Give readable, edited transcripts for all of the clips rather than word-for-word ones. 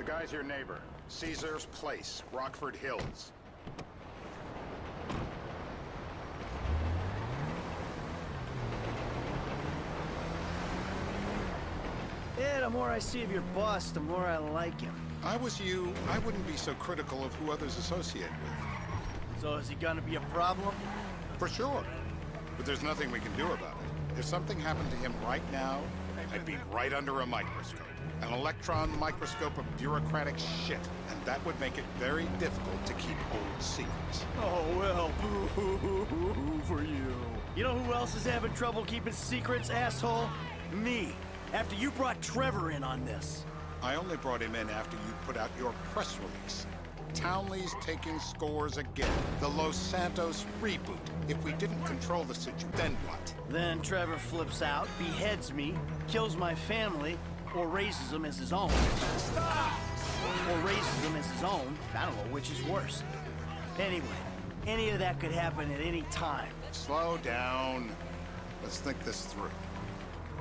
guy's your neighbor. Caesar's Place, Rockford Hills. Yeah, the more I see of your boss, the more I like him. I was you, I wouldn't be so critical of who others associate with. So is he gonna be a problem? For sure. But there's nothing we can do about it. If something happened to him right now, I'd be right under a microscope. An electron microscope of bureaucratic shit. And that would make it very difficult to keep old secrets. Oh, well, boo-hoo-hoo-hoo for you. You know who else is having trouble keeping secrets, asshole? Me. After you brought Trevor in on this. I only brought him in after you put out your press release. Townley's taking scores again. The Los Santos reboot. If we didn't control the situation, then what? Then Trevor flips out, beheads me, kills my family, or raises them as his own. Stop! Or raises them as his own. I don't know which is worse. Anyway, any of that could happen at any time. Slow down. Let's think this through.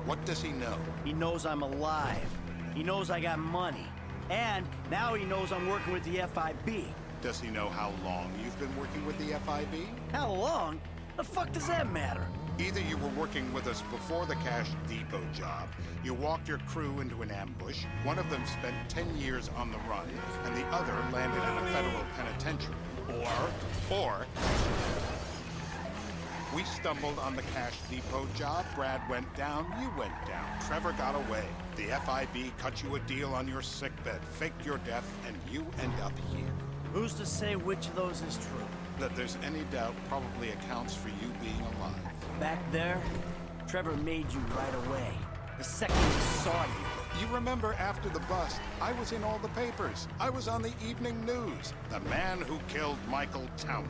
What does he know? He knows I'm alive. He knows I got money. And now he knows I'm working with the FIB. Does he know how long you've been working with the FIB? How long? The fuck does that matter? Either you were working with us before the Cash Depot job, you walked your crew into an ambush, one of them spent 10 years on the run, and the other landed in a federal penitentiary. Or... we stumbled on the Cash Depot job, Brad went down, you went down. Trevor got away. The FIB cut you a deal on your sickbed, faked your death, and you end up here. Who's to say which of those is true? That there's any doubt probably accounts for you being alive. Back there, Trevor made you right away. The second he saw you. You remember after the bust, I was in all the papers. I was on the evening news. The man who killed Michael Townley.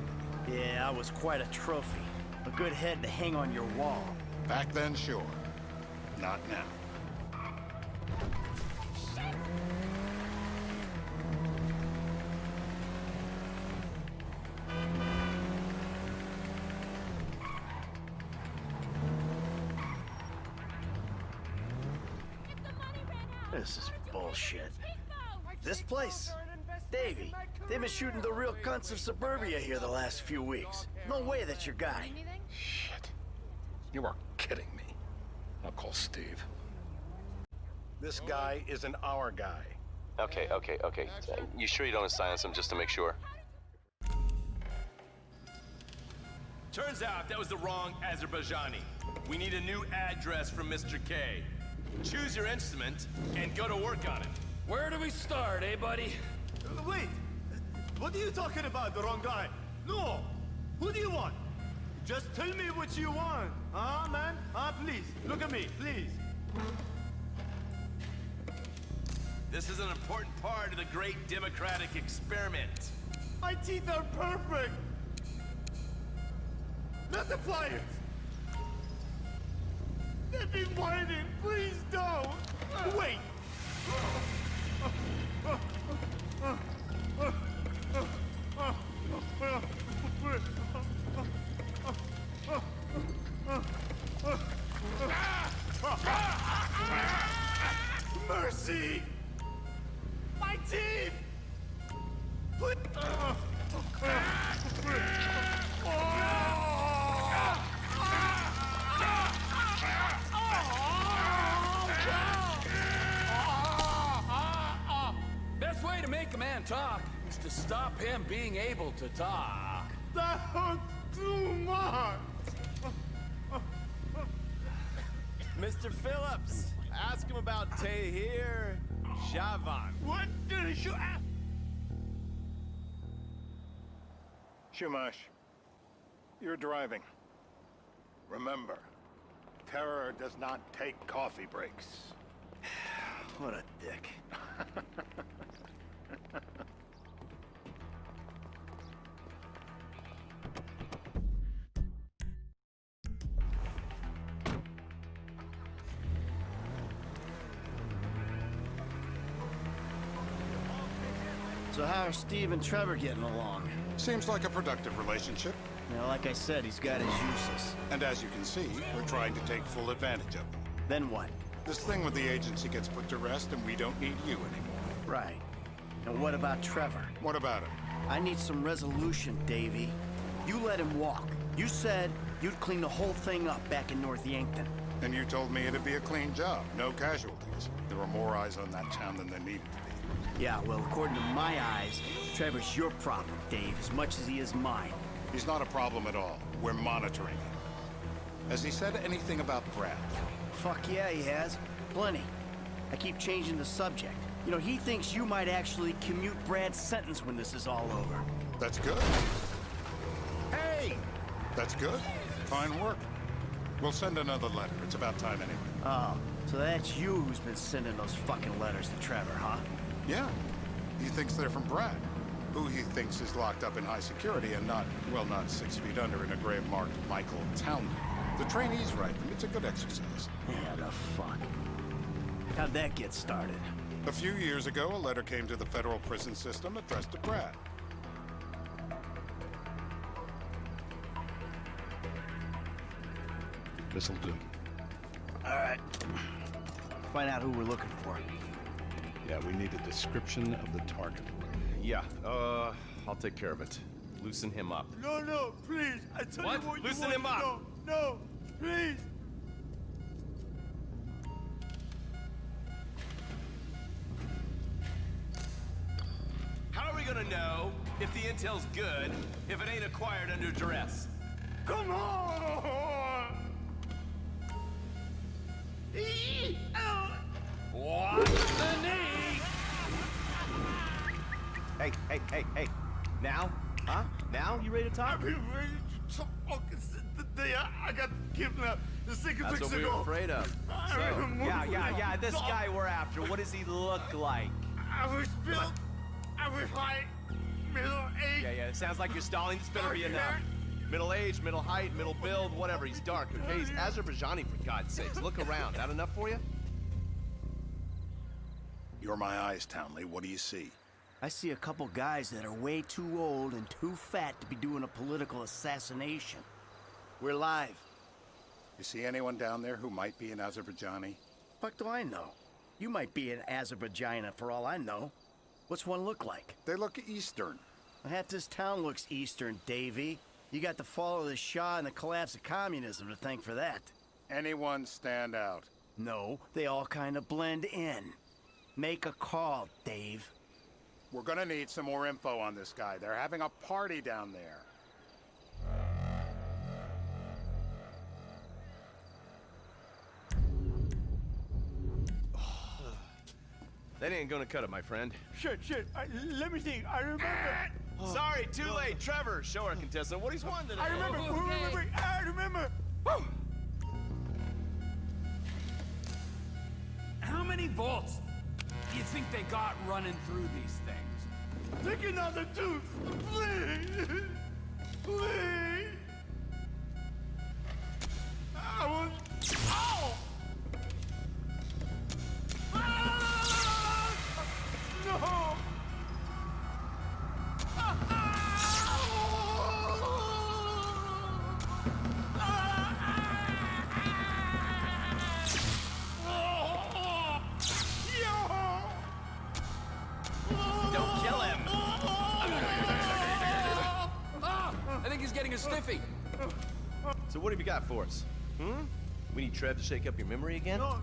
Yeah, I was quite a trophy. A good head to hang on your wall. Back then, sure. Not now. This is bullshit. This place? Davey, they've been shooting the real cunts of suburbia here the last few weeks. No way that's your guy. Shit. You are kidding me. I'll call Steve. This guy isn't our guy. Okay. You sure you don't silence him just to make sure? Turns out that was the wrong Azerbaijani. We need a new address from Mr. K. Choose your instrument and go to work on it. Where do we start, eh, buddy? Wait! What are you talking about, the wrong guy? No! Who do you want? Just tell me what you want. Huh, man? Please, look at me, please. This is an important part of the great democratic experiment. My teeth are perfect! Not the flyers! They've been whining, please don't! Wait! Mercy! My teeth! Put... Best way to make a man talk is to stop him being able to talk. That hurts too much! Mr. Phillips, ask him about Tahir Javan. What did you ask? Shumash, you're driving. Remember, terror does not take coffee breaks. What a dick. So how are Steve and Trevor getting along? Seems like a productive relationship. Now, like I said, he's got his uses. And as you can see, we're trying to take full advantage of them. Then what? This thing with the agency gets put to rest and we don't need you anymore. Right. And what about Trevor? What about him? I need some resolution, Davey. You let him walk. You said you'd clean the whole thing up back in North Yankton. And you told me it'd be a clean job, no casualties. There were more eyes on that town than there needed to be. Yeah, well, according to my eyes, Trevor's your problem, Dave, as much as he is mine. He's not a problem at all. We're monitoring him. Has he said anything about Brad? Fuck yeah, he has. Plenty. I keep changing the subject. You know, he thinks you might actually commute Brad's sentence when this is all over. That's good. Hey! That's good. Fine work. We'll send another letter. It's about time anyway. Oh, so that's you who's been sending those fucking letters to Trevor, huh? Yeah. He thinks they're from Brad, who he thinks is locked up in high security and not, well, not 6 feet under in a grave marked Michael Townley. The trainees write them. It's a good exercise. Yeah, the fuck. How'd that get started? A few years ago, a letter came to the federal prison system addressed to Brad. This'll do. All right. Find out who we're looking for. Yeah, we need a description of the target. Yeah, I'll take care of it. Loosen him up. No, no, please. I tell What? you what Loosen you want him to up. know. No, please. How are we gonna know if the intel's good if it ain't acquired under duress? Come on! What the knee? Hey. Now? Huh? Now? You ready to talk? I've been ready to talk since the day I got kidnapped 6 That's weeks what we ago. were afraid of. Yeah, This guy we're after, what does he look like? I was built. I was high, middle age. Yeah, it sounds like you're stalling. This better be enough. Middle age, middle height, middle build, whatever. He's dark, okay? He's Azerbaijani, for God's sakes. Look around. That enough for you? You're my eyes, Townley. What do you see? I see a couple guys that are way too old and too fat to be doing a political assassination. We're live. You see anyone down there who might be an Azerbaijani? Fuck do I know? You might be an Azerbaijani for all I know. What's one look like? They look Eastern. Half this town looks Eastern, Davy. You got the fall of the Shah and the collapse of communism to thank for that. Anyone stand out? No, they all kind of blend in. Make a call, Dave. We're gonna need some more info on this guy. They're having a party down there. That ain't gonna cut it, my friend. Shit. Let me think. I remember. Sorry, too late. Trevor, show our contestant what he's won today. I remember. I remember. How many volts do you think they got running through these things? Take another tooth, please. Please. I was. Ow! Ah! No! Don't kill him. I think he's getting a stiffy. So what have you got for us? We need Trev to shake up your memory again? No,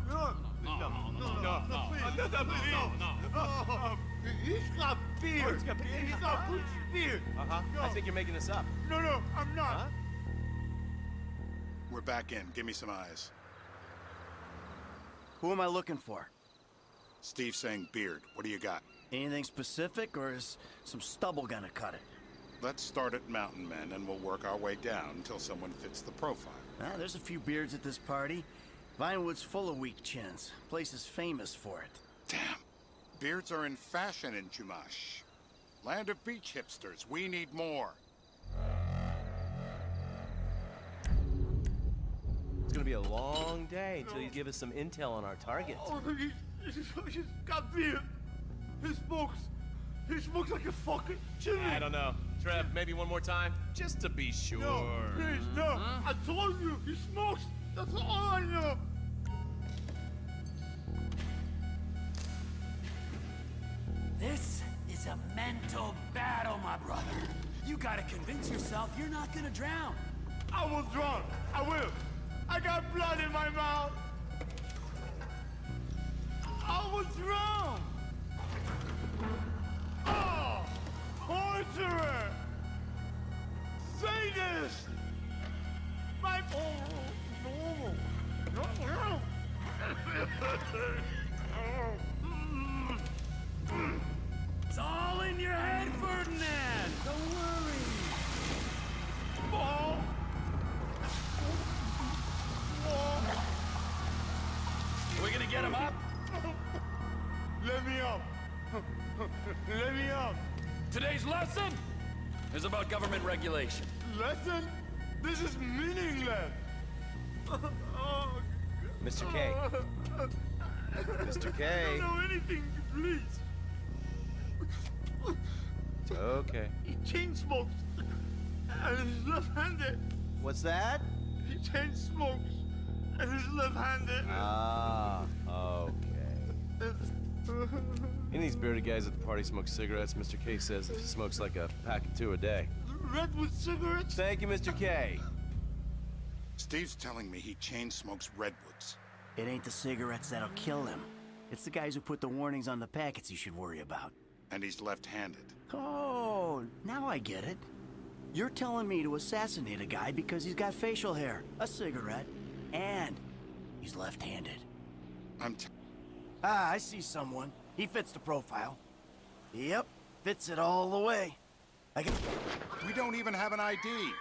he's got beard. He's got British beard. I think you're making this up. No, I'm not. Huh? We're back in. Give me some eyes. Who am I looking for? Steve saying beard. What do you got? Anything specific, or is some stubble gonna cut it? Let's start at Mountain Men, and we'll work our way down until someone fits the profile. There's a few beards at this party. Vinewood's full of weak chins. Place is famous for it. Damn. Beards are in fashion in Chumash. Land of beach hipsters. We need more. It's gonna be a long day until you give us some intel on our target. Oh, he's got beard. He smokes like a fucking chimney. I don't know. Trev, maybe one more time? Just to be sure. No, please, no. I told you, he smokes. That's all I know. This is mental battle, my brother. You gotta convince yourself you're not gonna drown. I will drown. I will. I got blood in my mouth. I will drown. Oh, torturer, sadist. My It's all in your head, Ferdinand. Don't worry. Are we gonna get him up? Let me up. Let me up. Today's lesson is about government regulation. Lesson? This is meaningless. Mr. K. Mr. K. I don't know anything, please. It's okay. He chain smokes. And he's left-handed. What's that? He chain smokes. And he's left-handed. Ah, okay. Any of these bearded guys at the party smoke cigarettes. Mr. K says he smokes like a pack of 2 a day. Redwood cigarettes? Thank you, Mr. K. Steve's telling me he chain smokes redwoods. It ain't the cigarettes that'll kill him. It's the guys who put the warnings on the packets you should worry about. And he's left-handed. Oh, now I get it. You're telling me to assassinate a guy because he's got facial hair, a cigarette, and he's left-handed. I see someone. He fits the profile. Yep, fits it all the way. We don't even have an ID.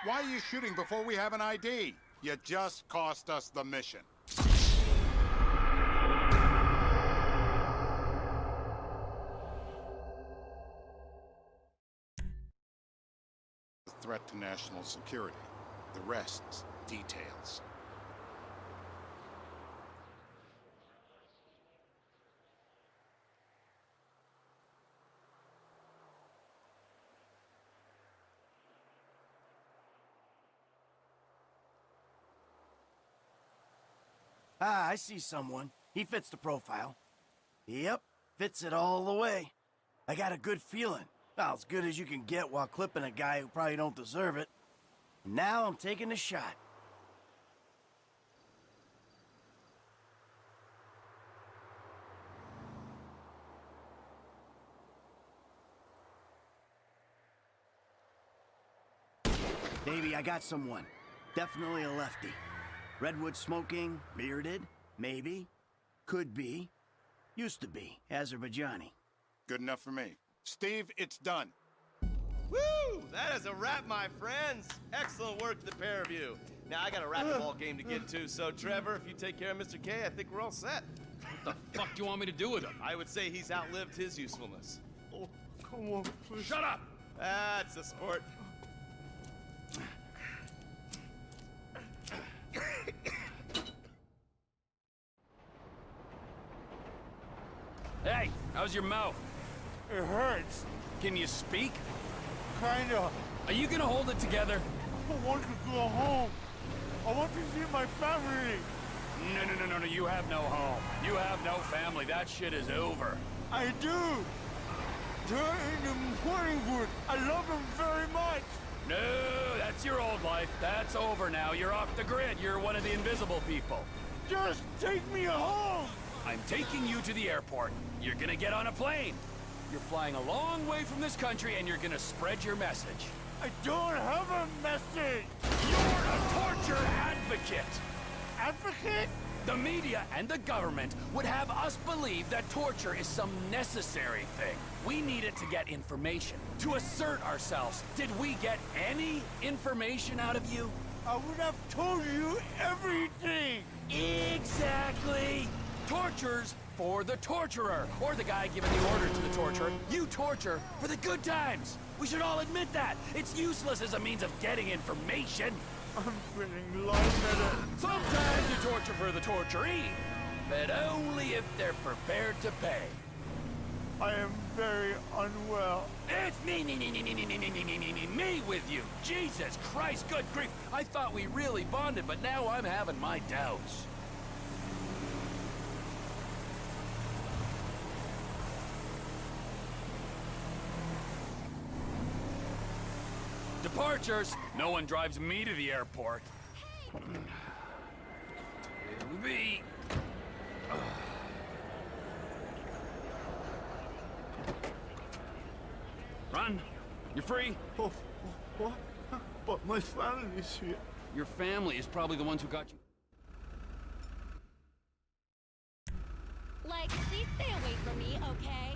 Why are you shooting before we have an ID? You just cost us the mission. The threat to national security. The rest's details. I see someone. He fits the profile. Yep, fits it all the way. I got a good feeling. Well, as good as you can get while clipping a guy who probably don't deserve it. Now I'm taking the shot. Baby, I got someone. Definitely a lefty. Redwood smoking, bearded, maybe, could be, used to be, Azerbaijani. Good enough for me. Steve, it's done. Woo! That is a wrap, my friends. Excellent work, the pair of you. Now, I got a racquetball game to get to, so Trevor, if you take care of Mr. K, I think we're all set. What the fuck do you want me to do with him? I would say he's outlived his usefulness. Oh, come on, please. Shut up! That's a sport. Hey, how's your mouth? It hurts. Can you speak? Kinda. Are you gonna hold it together? I want to go home. I want to see my family. No, you have no home. You have no family. That shit is over. I do. They're in the Morningwood. I love them very much. No, that's your old life. That's over now. You're off the grid. You're one of the invisible people. Just take me home. I'm taking you to the airport. You're gonna get on a plane. You're flying a long way from this country and you're gonna spread your message. I don't have a message. You're a torture advocate. Advocate? The media and the government would have us believe that torture is some necessary thing. We need it to get information, to assert ourselves. Did we get any information out of you? I would have told you everything. Exactly! Torture's for the torturer, or the guy giving the order to the torturer. You torture for the good times. We should all admit that. It's useless as a means of getting information. I'm feeling lightheaded. Sometimes you torture for the torturee, but only if they're prepared to pay. I am very unwell. It's me with you. Jesus Christ, good grief. I thought we really bonded, but now I'm having my doubts. departures. No one drives me to the airport. Here we be. Run. You're free. Oh, what? But my family is here. Your family is probably the ones who got you. Like, please stay away from me, okay?